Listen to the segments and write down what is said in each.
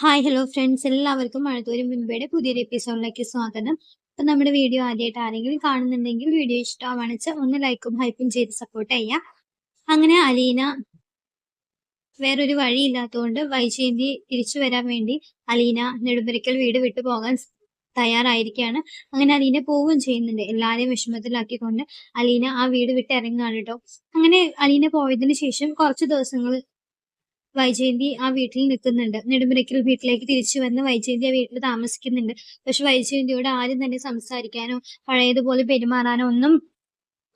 Hi hello friends, എല്ലാവർക്കും മഴത്തോരും മുൻപേടെ പുതിയൊരു എപ്പിസോഡിലേക്ക് സ്വാഗതം. അപ്പൊ നമ്മുടെ വീഡിയോ ആദ്യമായിട്ട് ആരെങ്കിലും കാണുന്നുണ്ടെങ്കിൽ വീഡിയോ ഇഷ്ടമാണെന്ന് ഒന്ന് ലൈക്കും ഹൈപ്പും ചെയ്ത് സപ്പോർട്ട് ചെയ്യാം. അങ്ങനെ അലീന വേറൊരു വഴിയില്ലാത്തതുകൊണ്ട് വൈജയന്തി തിരിച്ചു വരാൻ വേണ്ടി അലീന നെടുമ്പരിക്കൽ വീട് വിട്ടു പോകാൻ തയ്യാറായിരിക്കുകയാണ്. അങ്ങനെ അലീന പോവുകയും ചെയ്യുന്നുണ്ട്. എല്ലാരെയും വിഷമത്തിലാക്കിക്കൊണ്ട് അലീന ആ വീട് വിട്ട് ഇറങ്ങുകയാണ് കേട്ടോ. അങ്ങനെ അലീന പോയതിനു ശേഷം കുറച്ച് ദിവസങ്ങൾ വൈജയന്തി ആ വീട്ടിൽ നിൽക്കുന്നുണ്ട്. നെടുമുരയ്ക്കൽ വീട്ടിലേക്ക് തിരിച്ചു വന്ന് വൈജയന്തി ആ വീട്ടിൽ താമസിക്കുന്നുണ്ട്. പക്ഷെ വൈജയന്തിയോട് ആരും തന്നെ സംസാരിക്കാനോ പഴയതുപോലെ പെരുമാറാനോ ഒന്നും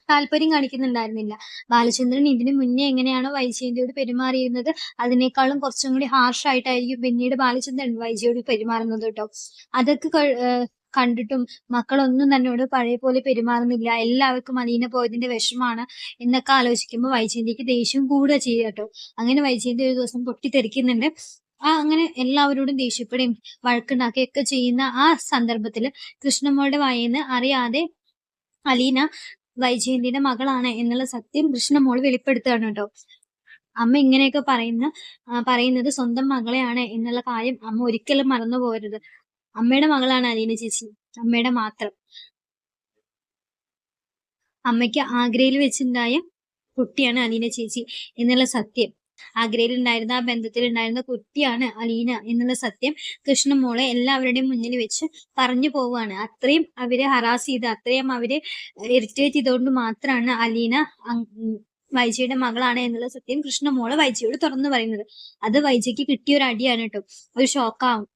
താല്പര്യം കാണിക്കുന്നുണ്ടായിരുന്നില്ല. ബാലചന്ദ്രൻ ഇതിനു മുന്നേ എങ്ങനെയാണോ വൈജയന്തിയോട് പെരുമാറിയിരുന്നത് അതിനേക്കാളും കുറച്ചും കൂടി ഹാർഷായിട്ടായിരിക്കും പിന്നീട് ബാലചന്ദ്രൻ വൈജയോട് പെരുമാറുന്നത് കേട്ടോ. അതൊക്കെ കണ്ടിട്ടും മക്കളൊന്നും തന്നോട് പഴയ പോലെ പെരുമാറുന്നില്ല. എല്ലാവർക്കും അലീന പോയതിന്റെ വിഷമാണ് എന്നൊക്കെ ആലോചിക്കുമ്പോൾ വൈജയന്തിക്ക് ദേഷ്യം കൂടുക ചെയ്യുക കേട്ടോ. അങ്ങനെ വൈജയന്തി ഒരു ദിവസം പൊട്ടിത്തെറിക്കുന്നുണ്ട്. അങ്ങനെ എല്ലാവരോടും ദേഷ്യപ്പെടുകയും വഴക്കുണ്ടാക്കുകയൊക്കെ ചെയ്യുന്ന ആ സന്ദർഭത്തിൽ കൃഷ്ണമ്മയുടെ വായിന്ന് അറിയാതെ അലീന വൈജയന്തിയുടെ മകളാണ് എന്നുള്ള സത്യം കൃഷ്ണമോൾ വെളിപ്പെടുത്തുകയാണ് കേട്ടോ. അമ്മ ഇങ്ങനെയൊക്കെ പറയുന്നത് സ്വന്തം മകളെയാണ് എന്നുള്ള കാര്യം അമ്മ ഒരിക്കലും മറന്നു പോകരുത്. അമ്മയുടെ മകളാണ് അലീന ചേച്ചി, അമ്മയുടെ മാത്രം. അമ്മയ്ക്ക് ആഗ്രയിൽ വെച്ചുണ്ടായ കുട്ടിയാണ് അലീന ചേച്ചി എന്നുള്ള സത്യം, ആഗ്രയിൽ ഉണ്ടായിരുന്ന ആ ബന്ധത്തിൽ ഉണ്ടായിരുന്ന കുട്ടിയാണ് അലീന എന്നുള്ള സത്യം കൃഷ്ണമോളെ എല്ലാവരുടെയും മുന്നിൽ വെച്ച് പറഞ്ഞു പോവുകയാണ്. അത്രയും അവരെ ഹറാസ് ചെയ്ത് അത്രയും അവരെ ഇറിറ്റേറ്റ് ചെയ്തുകൊണ്ട് മാത്രമാണ് അലീന വൈജയുടെ മകളാണ് എന്നുള്ള സത്യം കൃഷ്ണമോള് വൈജയോട് തുറന്നു പറയുന്നത്. അത് വൈജയ്ക്ക് കിട്ടിയ ഒരു അടിയാണ് കേട്ടോ. ഒരു ഷോക്കാവും.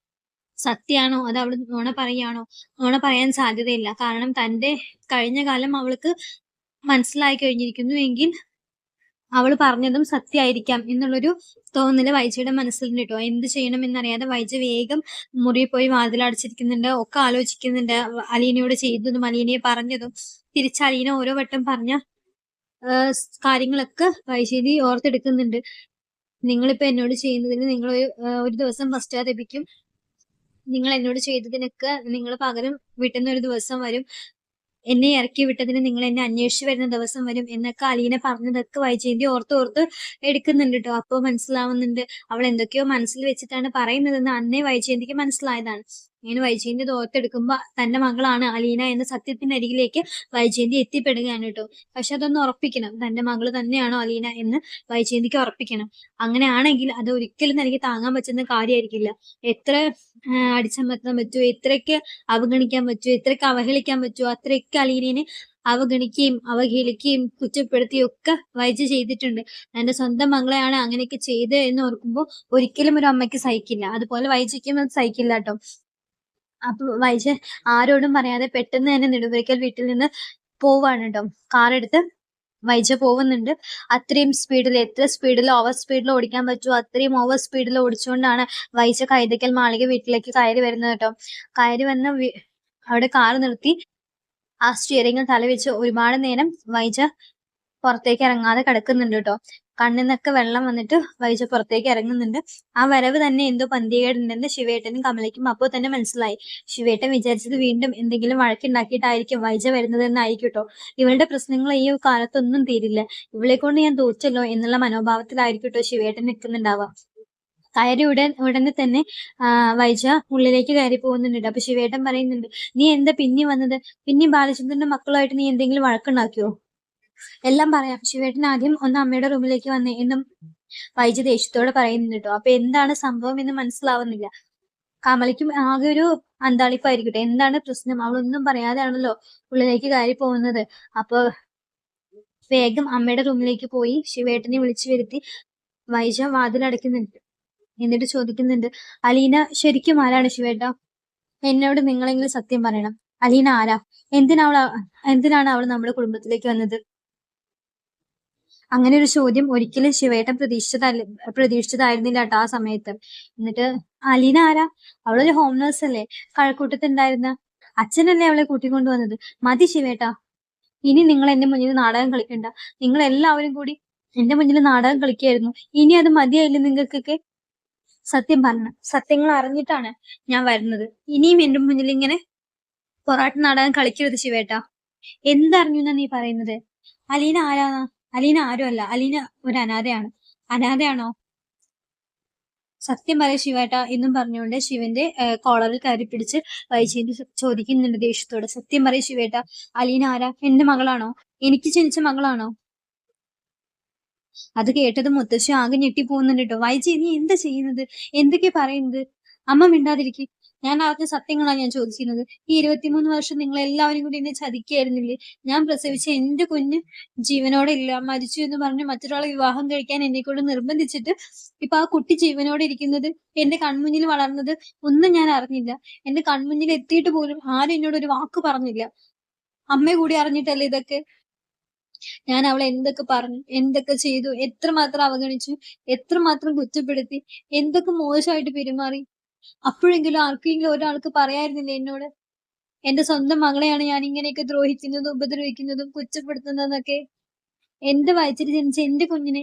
സത്യാണോ അത് അവള് നുണ പറയാണോ? നുണ പറയാൻ സാധ്യതയില്ല. കാരണം തന്റെ കഴിഞ്ഞ കാലം അവൾക്ക് മനസ്സിലായി കഴിഞ്ഞിരിക്കുന്നു എങ്കിൽ അവൾ പറഞ്ഞതും സത്യമായിരിക്കാം എന്നുള്ളൊരു തോന്നല് വൈജയുടെ മനസ്സിലുണ്ട് കേട്ടോ. എന്ത് ചെയ്യണം എന്നറിയാതെ വൈജ വേഗം മുറിയിൽ പോയി വാതിലടച്ചിരിക്കുന്നുണ്ട്. ഒക്കെ ആലോചിക്കുന്നുണ്ട്. അലീനയോട് ചെയ്തതും അലീനയെ പറഞ്ഞതും തിരിച്ച് അലീന ഓരോ വട്ടം പറഞ്ഞ കാര്യങ്ങളൊക്കെ വൈജയന്തി ഓർത്തെടുക്കുന്നുണ്ട്. നിങ്ങളിപ്പോ എന്നോട് ചെയ്യുന്നതിന് നിങ്ങൾ ഒരു ദിവസം പശ്ചാത്തപിക്കും. നിങ്ങൾ എന്നോട് ചെയ്തതിനൊക്കെ നിങ്ങൾ പകരം വീട്ടുന്ന ഒരു ദിവസം വരും. എന്നെ ഇറക്കി വിട്ടതിന് നിങ്ങൾ എന്നെ അന്വേഷിച്ചു വരുന്ന ദിവസം വരും എന്നൊക്കെ അലീന പറഞ്ഞതൊക്കെ വൈജയന്തി ഓർത്ത് എടുക്കുന്നുണ്ട് കേട്ടോ. അപ്പൊ മനസ്സിലാവുന്നുണ്ട് അവൾ എന്തൊക്കെയോ മനസ്സിൽ വെച്ചിട്ടാണ് പറയുന്നതെന്ന് അന്നേ വൈജയന്തിക്ക് മനസ്സിലായതാണ്. ഇങ്ങനെ വൈജയന്തി ഇത് ഓർത്തെടുക്കുമ്പോ തന്റെ മകളാണ് അലീന എന്ന സത്യത്തിന്റെ അരികിലേക്ക് വൈജയന്തി എത്തിപ്പെടുകയാണ് കേട്ടോ. പക്ഷെ അതൊന്ന് ഉറപ്പിക്കണം, തന്റെ മകള് തന്നെയാണോ അലീന എന്ന് വൈജയന്തിക്ക് ഉറപ്പിക്കണം. അങ്ങനെയാണെങ്കിൽ അത് ഒരിക്കലും തനിക്ക് താങ്ങാൻ പറ്റുന്ന കാര്യമായിരിക്കില്ല. എത്ര അടിച്ചമർത്താൻ പറ്റുമോ, എത്രയൊക്കെ അവഗണിക്കാൻ പറ്റുമോ, എത്രയൊക്കെ അവഹേളിക്കാൻ പറ്റുമോ അത്രയൊക്കെ അലീനയെ അവഗണിക്കുകയും അവഹേളിക്കുകയും കുറ്റപ്പെടുത്തുകയും ഒക്കെ വൈജ ചെയ്തിട്ടുണ്ട്. തന്റെ സ്വന്തം മകളെയാണ് അങ്ങനെയൊക്കെ ചെയ്ത് എന്ന് ഓർക്കുമ്പോൾ ഒരിക്കലും ഒരു അമ്മയ്ക്ക് സഹിക്കില്ല. അതുപോലെ വൈജയ്ക്കും അത് സഹിക്കില്ല കേട്ടോ. അപ്പൊ വൈജ ആരോടും പറയാതെ പെട്ടെന്ന് തന്നെ നെടുമ്പരിക്കൽ വീട്ടിൽ നിന്ന് പോവാണ് കേട്ടോ. കാറെടുത്ത് വൈജ പോകുന്നുണ്ട്. അത്രയും സ്പീഡിൽ, എത്ര സ്പീഡിൽ ഓവർ സ്പീഡിൽ ഓടിക്കാൻ പറ്റുമോ അത്രയും ഓവർ സ്പീഡിൽ ഓടിച്ചുകൊണ്ടാണ് വൈജ കൈതക്കൽ മാളിക വീട്ടിലേക്ക് കയറി വരുന്നത് കേട്ടോ. കയറി വന്ന് അവിടെ കാർ നിർത്തി ആ സ്റ്റിയറിംഗിൽ തലവെച്ച് ഒരുപാട് നേരം വൈജ പുറത്തേക്ക് ഇറങ്ങാതെ കിടക്കുന്നുണ്ട് കേട്ടോ. കണ്ണിന്നൊക്കെ വെള്ളം വന്നിട്ട് വൈജ പുറത്തേക്ക് ഇറങ്ങുന്നുണ്ട്. ആ വരവ് തന്നെ എന്തോ പന്തികേടുണ്ടെന്ന് ശിവേട്ടനും കമലയ്ക്കും അപ്പോൾ തന്നെ മനസ്സിലായി. ശിവേട്ടൻ വിചാരിച്ചത് വീണ്ടും എന്തെങ്കിലും വഴക്കുണ്ടാക്കിയിട്ടായിരിക്കും വൈജ വരുന്നത് എന്നായിരിക്കും കേട്ടോ. ഇവളുടെ പ്രശ്നങ്ങൾ ഈ കാലത്തൊന്നും തീരില്ല, ഇവളെ കൊണ്ട് ഞാൻ തോറ്റല്ലോ എന്നുള്ള മനോഭാവത്തിലായിരിക്കും കേട്ടോ ശിവേട്ടൻ നിൽക്കുന്നുണ്ടാവുക. കയറി ഉടനെ തന്നെ വൈജ ഉള്ളിലേക്ക് കയറി പോകുന്നുണ്ട്. അപ്പൊ ശിവേട്ടൻ പറയുന്നുണ്ട്, നീ എന്താ പിന്നെ വന്നത്? പിന്നെ ബാലചന്ദ്രന്റെ മക്കളുമായിട്ട് നീ എന്തെങ്കിലും വഴക്കുണ്ടാക്കിയോ? എല്ലാം പറയാം. ശിവേട്ടൻ ആദ്യം ഒന്ന് അമ്മയുടെ റൂമിലേക്ക് വന്നേ എന്നും വൈജ ദേഷ്യത്തോടെ പറയുന്നുണ്ട് കേട്ടോ. അപ്പൊ എന്താണ് സംഭവം എന്ന് മനസ്സിലാവുന്നില്ല. കമലയ്ക്കും ആകെ ഒരു അന്താളിപ്പായിരിക്കട്ടെ. എന്താണ് പ്രശ്നം? അവളൊന്നും പറയാതെയാണല്ലോ ഉള്ളിലേക്ക് കയറി പോകുന്നത്. അപ്പൊ വേഗം അമ്മയുടെ റൂമിലേക്ക് പോയി ശിവേട്ടനെ വിളിച്ചു വരുത്തി വൈജ വാതിലടയ്ക്കുന്നുണ്ട്. എന്നിട്ട് ചോദിക്കുന്നുണ്ട്, അലീന ശരിക്കും ആരാണ് ശിവേട്ട? എന്നോട് നിങ്ങളെങ്കിലും സത്യം പറയണം. അലീന ആരാ? എന്തിനാണ് അവൾ നമ്മുടെ കുടുംബത്തിലേക്ക് വന്നത്? അങ്ങനെ ഒരു ചോദ്യം ഒരിക്കലും ശിവേട്ടൻ പ്രതീക്ഷിച്ചതായിരുന്നില്ല കേട്ടോ ആ സമയത്ത്. എന്നിട്ട് അലീന ആരാ? അവളൊരു ഹോം നേഴ്സ് അല്ലേ, കഴക്കൂട്ടത്തുണ്ടായിരുന്ന? അച്ഛനല്ലേ അവളെ കൂട്ടിക്കൊണ്ടുവന്നത്? മതി ശിവേട്ടാ, ഇനി നിങ്ങൾ എന്റെ മുന്നിൽ നാടകം കളിക്കണ്ട. നിങ്ങൾ എല്ലാവരും കൂടി എന്റെ മുന്നിൽ നാടകം കളിക്കായിരുന്നു. ഇനി അത് മതിയായില്ലേ നിങ്ങൾക്കൊക്കെ? സത്യം പറഞ്ഞ സത്യങ്ങൾ അറിഞ്ഞിട്ടാണ് ഞാൻ വരുന്നത്. ഇനിയും എന്റെ മുന്നിൽ ഇങ്ങനെ പൊറാട്ട നാടകം കളിക്കരുത് ശിവേട്ടാ. എന്തറിഞ്ഞു എന്നാ നീ പറയുന്നത്? അലീന ആരാണ്? അലീന ആരും അല്ല. അലീന ഒരു അനാഥയാണ്. അനാഥയാണോ? സത്യം പറയ ശിവേട്ടാ എന്നും പറഞ്ഞുകൊണ്ട് ശിവന്റെ കോളറിൽ കയറി പിടിച്ച് വൈജയന്തി ചോദിക്കുന്നുണ്ട് ദേഷ്യത്തോടെ. സത്യം പറയ ശിവേട്ടാ, അലീന ആരാ? എന്റെ മകളാണോ? എനിക്ക് ജനിച്ച മകളാണോ? അത് കേട്ടത് മുത്തശ്ശി ആകെ ഞെട്ടിപ്പോകുന്നുണ്ട് ട്ടോ. വൈജി നീ എന്താ ചെയ്യുന്നത്? എന്തൊക്കെയാ പറയുന്നത്? അമ്മ മിണ്ടാതിരിക്ക്. ഞാൻ അറിഞ്ഞ സത്യങ്ങളാണ് ഞാൻ ചോദിക്കുന്നത്. ഈ 23 വർഷം നിങ്ങൾ എല്ലാവരും കൂടി എന്നെ ചതിക്കുകയായിരുന്നില്ലേ? ഞാൻ പ്രസവിച്ച എന്റെ കുഞ്ഞ് ജീവനോടെ ഇല്ല, മരിച്ചു എന്ന് പറഞ്ഞ് മറ്റൊരാളെ വിവാഹം കഴിക്കാൻ എന്നെക്കൊണ്ട് നിർബന്ധിച്ചിട്ട് ഇപ്പൊ ആ കുട്ടി ജീവനോടെ ഇരിക്കുന്നത്, എന്റെ കൺമുന്നിൽ വളർന്നത് ഒന്നും ഞാൻ അറിഞ്ഞില്ല. എന്റെ കൺമുന്നിൽ എത്തിയിട്ട് പോലും ആരും എന്നോട് ഒരു വാക്ക് പറഞ്ഞില്ല. അമ്മ കൂടി അറിഞ്ഞിട്ടല്ലേ ഇതൊക്കെ? ഞാൻ അവളെ എന്തൊക്കെ പറഞ്ഞു, എന്തൊക്കെ ചെയ്തു, എത്രമാത്രം അവഗണിച്ചു, എത്രമാത്രം കുറ്റപ്പെടുത്തി, എന്തൊക്കെ മോശമായിട്ട് പെരുമാറി. അപ്പോഴെങ്കിലും ആർക്കെങ്കിലും ഒരാൾക്ക് പറയായിരുന്നില്ലേ എന്നോട് എന്റെ സ്വന്തം മകളെയാണ് ഞാൻ ഇങ്ങനെയൊക്കെ ദ്രോഹിക്കുന്നതും ഉപദ്രവിക്കുന്നതും കുറ്റപ്പെടുത്തുന്നതൊക്കെ? എന്റെ വയറ്റിൽ ജനിച്ച എന്റെ കുഞ്ഞിനെ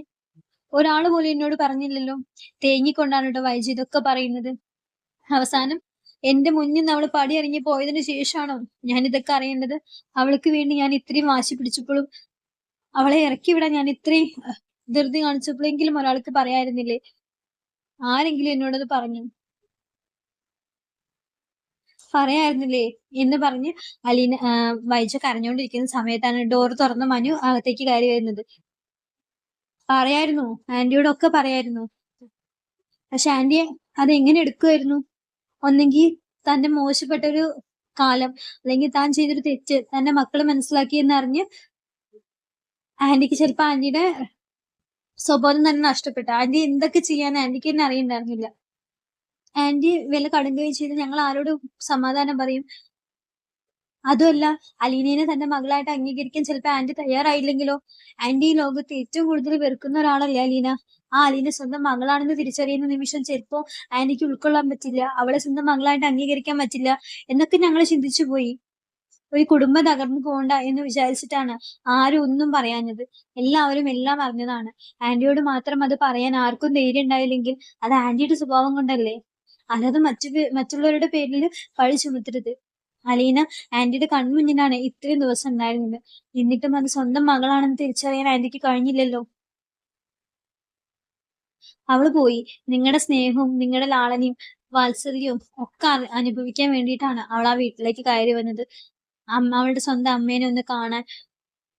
ഒരാൾ പോലും എന്നോട് പറഞ്ഞില്ലല്ലോ. തേങ്ങിക്കൊണ്ടാണ് കേട്ടോ വൈജി ഇതൊക്കെ പറയുന്നത്. അവസാനം എന്റെ മുന്നിൽ നിന്ന് അവള് പടിയിറങ്ങി പോയതിനു ശേഷമാണോ ഞാൻ ഇതൊക്കെ അറിയേണ്ടത്? അവൾക്ക് വേണ്ടി ഞാൻ ഇത്രയും വാശി പിടിച്ചപ്പോഴും അവളെ ഇറക്കി വിടാൻ ഞാൻ ഇത്രയും ധൃതി കാണിച്ചപ്പോഴെങ്കിലും ഒരാൾക്ക് പറയായിരുന്നില്ലേ? ആരെങ്കിലും എന്നോടത് പറഞ്ഞു പറയായിരുന്നില്ലേ എന്ന് പറഞ്ഞ് അലീന വൈജ കരഞ്ഞുകൊണ്ടിരിക്കുന്ന സമയത്താണ് ഡോർ തുറന്ന് മനു അകത്തേക്ക് കയറി വരുന്നത്. പറയായിരുന്നു, ആന്റിയോടൊക്കെ പറയായിരുന്നു. പക്ഷെ ആന്റി അതെങ്ങനെ എടുക്കുമായിരുന്നു? ഒന്നെങ്കിൽ തന്റെ മോശപ്പെട്ട ഒരു കാലം, അല്ലെങ്കിൽ താൻ ചെയ്തൊരു തെറ്റ് തന്റെ മക്കള് മനസ്സിലാക്കിയെന്നറിഞ്ഞ് ആന്റിക്ക് ചിലപ്പോ ആന്റിയുടെ സ്വബോധം തന്നെ നഷ്ടപ്പെട്ടു. ആന്റി എന്തൊക്കെ ചെയ്യാൻ ആന്റിക്ക് തന്നെ അറിയണ്ടായിരുന്നില്ല. ആന്റി വല്ല കടുങ്കയും ചെയ്ത് ഞങ്ങൾ ആരോടും സമാധാനം പറയും? അതുമല്ല, അലീനയെ തന്റെ മകളായിട്ട് അംഗീകരിക്കാൻ ചിലപ്പോ ആന്റി തയ്യാറായില്ലെങ്കിലോ? ആന്റി ഈ ലോകത്ത് ഏറ്റവും കൂടുതൽ വെറുക്കുന്ന ഒരാളല്ലേ അലീന. ആ അലീന സ്വന്തം മകളാണെന്ന് തിരിച്ചറിയുന്ന നിമിഷം ചിലപ്പോ ആന്റിക്ക് ഉൾക്കൊള്ളാൻ പറ്റില്ല, അവളെ സ്വന്തം മകളായിട്ട് അംഗീകരിക്കാൻ പറ്റില്ല എന്നൊക്കെ ഞങ്ങൾ ചിന്തിച്ചു പോയി. ഒരു കുടുംബം തകർന്നു പോകണ്ട എന്ന് വിചാരിച്ചിട്ടാണ് ആരും ഒന്നും പറയാഞ്ഞത്. എല്ലാവരും എല്ലാം അറിഞ്ഞതാണ്. ആന്റിയോട് മാത്രം അത് പറയാൻ ആർക്കും ധൈര്യം ഉണ്ടായില്ലെങ്കിൽ അത് ആന്റിയുടെ സ്വഭാവം കൊണ്ടല്ലേ. അല്ലാതെ മറ്റുള്ളവരുടെ പേരിൽ പഴി ചുമത്തരുത്. അലീന ആന്റിയുടെ കൺമുന്നിലാണ് ഇത്രയും ദിവസം ഉണ്ടായിരുന്നത്. എന്നിട്ടും അത് സ്വന്തം മകളാണെന്ന് തിരിച്ചറിയാൻ ആന്റിക്ക് കഴിഞ്ഞില്ലല്ലോ. അവള് പോയി. നിങ്ങളുടെ സ്നേഹവും നിങ്ങളുടെ ലാളനയും വാത്സല്യവും ഒക്കെ അനുഭവിക്കാൻ വേണ്ടിയിട്ടാണ് അവൾ ആ വീട്ടിലേക്ക് കയറി വന്നത്. അവളുടെ സ്വന്തം അമ്മേനെ ഒന്ന് കാണാൻ,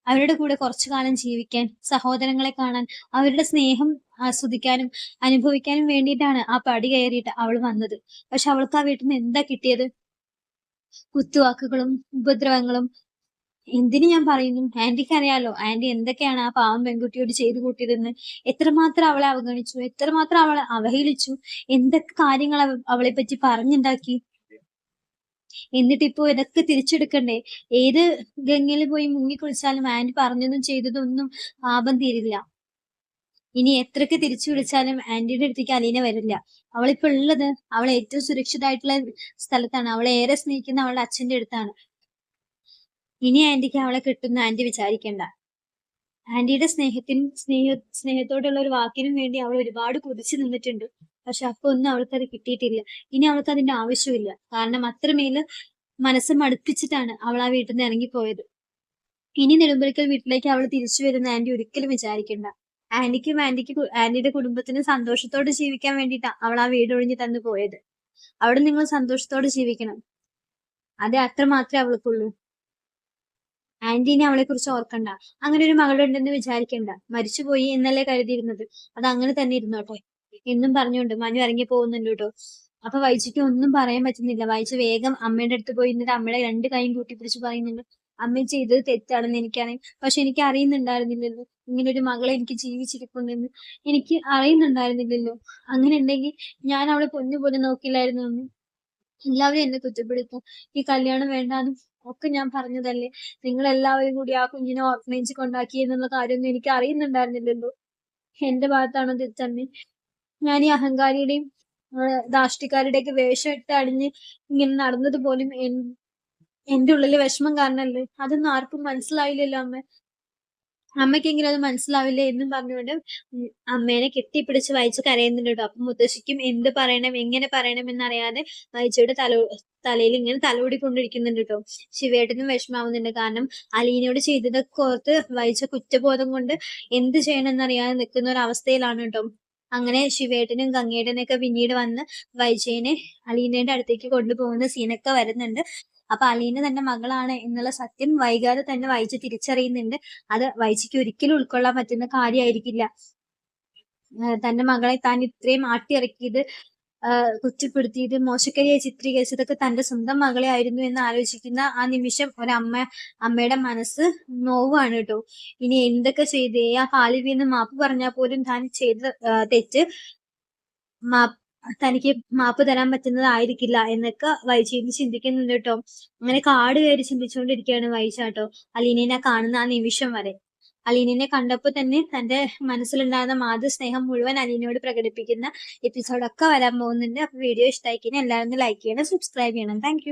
അവരുടെ കൂടെ കുറച്ചു കാലം ജീവിക്കാൻ, സഹോദരങ്ങളെ കാണാൻ, അവരുടെ സ്നേഹം ആസ്വദിക്കാനും അനുഭവിക്കാനും വേണ്ടിയിട്ടാണ് ആ പടി കയറിയിട്ട് അവൾ വന്നത്. പക്ഷെ അവൾക്ക് ആ വീട്ടിൽ നിന്ന് എന്താ കിട്ടിയത്? കുത്തുവാക്കുകളും ഉപദ്രവങ്ങളും. എന്തിന് ഞാൻ പറയുന്നു? ആന്റിക്ക് അറിയാലോ ആന്റി എന്തൊക്കെയാണ് ആ പാവം പെൺകുട്ടിയോട് ചെയ്തു കൂട്ടിയതെന്ന്. എത്രമാത്രം അവളെ അവഗണിച്ചു, എത്രമാത്രം അവളെ അവഹേളിച്ചു, എന്തൊക്കെ കാര്യങ്ങൾ അവളെ പറ്റി പറഞ്ഞുണ്ടാക്കി. എന്നിട്ടിപ്പോ ഇതൊക്കെ തിരിച്ചെടുക്കണ്ടേ? ഏത് ഗംഗയിൽ പോയി മുങ്ങി കുളിച്ചാലും ആന്റി പറഞ്ഞതും ചെയ്തതും ഒന്നും പാപം തീരില്ല. ഇനി എത്രയൊക്കെ തിരിച്ചു വിളിച്ചാലും ആന്റിയുടെ അടുത്തേക്ക് അലീന വരില്ല. അവളിപ്പോ ഉള്ളത് അവളെ ഏറ്റവും സുരക്ഷിതമായിട്ടുള്ള സ്ഥലത്താണ്. അവളെ ഏറെ സ്നേഹിക്കുന്ന അവളുടെ അച്ഛന്റെ അടുത്താണ്. ഇനി ആന്റിക്ക് അവളെ കിട്ടുന്ന ആന്റി വിചാരിക്കണ്ട. ആന്റിയുടെ സ്നേഹത്തോടുള്ള ഒരു വാക്കിനും വേണ്ടി അവൾ ഒരുപാട് കുതിച്ചു നിന്നിട്ടുണ്ട്. പക്ഷെ അപ്പൊ ഒന്നും അവൾക്കത് കിട്ടിയിട്ടില്ല. ഇനി അവൾക്ക് അതിന്റെ ആവശ്യമില്ല. കാരണം അത്രമേല് മനസ്സ് മടുപ്പിച്ചിട്ടാണ് അവൾ ആ വീട്ടിൽ നിന്ന് ഇറങ്ങിപ്പോയത്. ഇനി നെടുമ്പൊരിക്കൽ വീട്ടിലേക്ക് അവൾ തിരിച്ചു വരുന്ന ആന്റി ഒരിക്കലും വിചാരിക്കണ്ട. ആന്റിയുടെ കുടുംബത്തിന് സന്തോഷത്തോടെ ജീവിക്കാൻ വേണ്ടിയിട്ടാണ് അവൾ ആ വീട് ഒഴിഞ്ഞു തന്നു പോയത്. അവിടെ നിങ്ങൾ സന്തോഷത്തോടെ ജീവിക്കണം. അതെ, അത്ര മാത്രമേ അവൾക്കുള്ളൂ. ആന്റീനെ അവളെ കുറിച്ച് ഓർക്കണ്ട. അങ്ങനെ ഒരു മകളുണ്ടെന്ന് വിചാരിക്കണ്ട. മരിച്ചുപോയി എന്നല്ലേ കരുതിയിരുന്നത്. അത് അങ്ങനെ തന്നെ ഇരുന്നോട്ടെ എന്നും പറഞ്ഞുകൊണ്ട് മനു ഇറങ്ങി പോകുന്നുണ്ട് കേട്ടോ. അപ്പൊ വൈജയ്ക്ക് ഒന്നും പറയാൻ പറ്റുന്നില്ല. വൈജ വേഗം അമ്മയുടെ അടുത്ത് പോയി എന്നിട്ട് അമ്മയുടെ 2 കൈയും കൂട്ടിപ്പിടിച്ച് പറയുന്നുണ്ട്, അമ്മ ചെയ്തത് തെറ്റാണെന്ന് എനിക്കറിയാം. പക്ഷെ എനിക്ക് അറിയുന്നുണ്ടായിരുന്നില്ലല്ലോ ഇങ്ങനെ ഒരു മകളെ എനിക്ക് ജീവിച്ചിരിപ്പുണ്ടെന്ന്. എനിക്ക് അറിയുന്നുണ്ടായിരുന്നില്ലല്ലോ. അങ്ങനെ ഉണ്ടെങ്കിൽ ഞാൻ അവളെ പൊന്നുപോലെ നോക്കില്ലായിരുന്നു എന്ന്. എല്ലാവരും എന്നെ കുറ്റപ്പെടുത്തും. ഈ കല്യാണം വേണ്ടാന്നും ഒക്കെ ഞാൻ പറഞ്ഞതല്ലേ. നിങ്ങൾ എല്ലാവരും കൂടി ആ കുഞ്ഞിനെ ഓർഫനേജ് കൊണ്ടാക്കി എന്നുള്ള കാര്യമൊന്നും എനിക്ക് അറിയുന്നുണ്ടായിരുന്നില്ലല്ലോ. എന്റെ ഭാഗത്താണോ തെറ്റമ്മേ? ഞാൻ ഈ അഹങ്കാരിയുടെയും ധാർഷ്ട്യക്കാരുടെയൊക്കെ വേഷം ഇട്ട് അണിഞ്ഞ് ഇങ്ങനെ നടന്നത് പോലും എന്റെ ഉള്ളിലെ വിഷമം കാരണല്ലേ. അതൊന്നും ആർക്കും മനസ്സിലായില്ലല്ലോ അമ്മ. അമ്മയ്ക്കെങ്കിലും അത് മനസ്സിലാവില്ലേ എന്നും പറഞ്ഞുകൊണ്ട് അമ്മേനെ കെട്ടിപ്പിടിച്ച് വായിച്ച് കരയുന്നുണ്ട് കേട്ടോ. അപ്പൊ മുത്തശ്ശിക്കും എന്ത് പറയണം എങ്ങനെ പറയണം എന്നറിയാതെ വായിച്ചയുടെ തലയിൽ ഇങ്ങനെ തലോടിക്കൊണ്ടിരിക്കുന്നുണ്ട് കേട്ടോ. ശിവേട്ടനും വിഷമാവുന്നുണ്ട്. കാരണം അലീനയോട് ചെയ്തതൊക്കെ ഓർത്ത് വായിച്ച കുറ്റബോധം കൊണ്ട് എന്ത് ചെയ്യണമെന്നറിയാതെ നിൽക്കുന്ന ഒരു അവസ്ഥയിലാണ് കേട്ടോ. അങ്ങനെ ശിവേട്ടനും ഗംഗേട്ടനൊക്കെ പിന്നീട് വന്ന് വൈജയനെ അലീനയുടെ അടുത്തേക്ക് കൊണ്ടുപോകുന്ന സീനൊക്കെ വരുന്നുണ്ട്. അപ്പൊ അലീന തന്റെ മകളാണ് എന്നുള്ള സത്യം വൈകാതെ തന്നെ വൈജ തിരിച്ചറിയുന്നുണ്ട്. അത് വൈജയ്ക്ക് ഒരിക്കലും ഉൾക്കൊള്ളാൻ പറ്റുന്ന കാര്യമായിരിക്കില്ല. തന്റെ മകളെ താൻ ഇത്രയും ആട്ടിയിറക്കിയത്, കുറ്റപ്പെടുത്തിയത്, മോശക്കാരിയായി ചിത്രീകരിച്ചതൊക്കെ തന്റെ സ്വന്തം മകളെ ആയിരുന്നു എന്ന് ആലോചിക്കുന്ന ആ നിമിഷം അമ്മയുടെ മനസ്സ് നോവാണ് കേട്ടോ. ഇനി എന്തൊക്കെ ചെയ്തേ, ആ കാലിൽ വീണ് മാപ്പ് പറഞ്ഞാൽ പോലും താൻ ചെയ്ത തെറ്റ് തനിക്ക് മാപ്പ് തരാൻ പറ്റുന്നതായിരിക്കില്ല എന്നൊക്കെ വൈജയന്തി ചിന്തിക്കുന്നുണ്ട് കേട്ടോ. അങ്ങനെ കാട് കയറി ചിന്തിച്ചുകൊണ്ടിരിക്കുകയാണ് വൈജ കേട്ടോ, അലീനയെ കാണുന്ന ആ നിമിഷം വരെ. അലീനയെ കണ്ടപ്പോൾ തന്നെ തന്റെ മനസ്സിലുണ്ടായിരുന്ന മാതൃസ്നേഹം മുഴുവൻ അലീനയോട് പ്രകടിപ്പിക്കുന്ന എപ്പിസോഡൊക്കെ വരാൻ പോകുന്നുണ്ട്. അപ്പൊ വീഡിയോ ഇഷ്ടമായി കഴിഞ്ഞാൽ എല്ലാവരും ലൈക്ക് ചെയ്യണം, സബ്സ്ക്രൈബ് ചെയ്യണം. താങ്ക്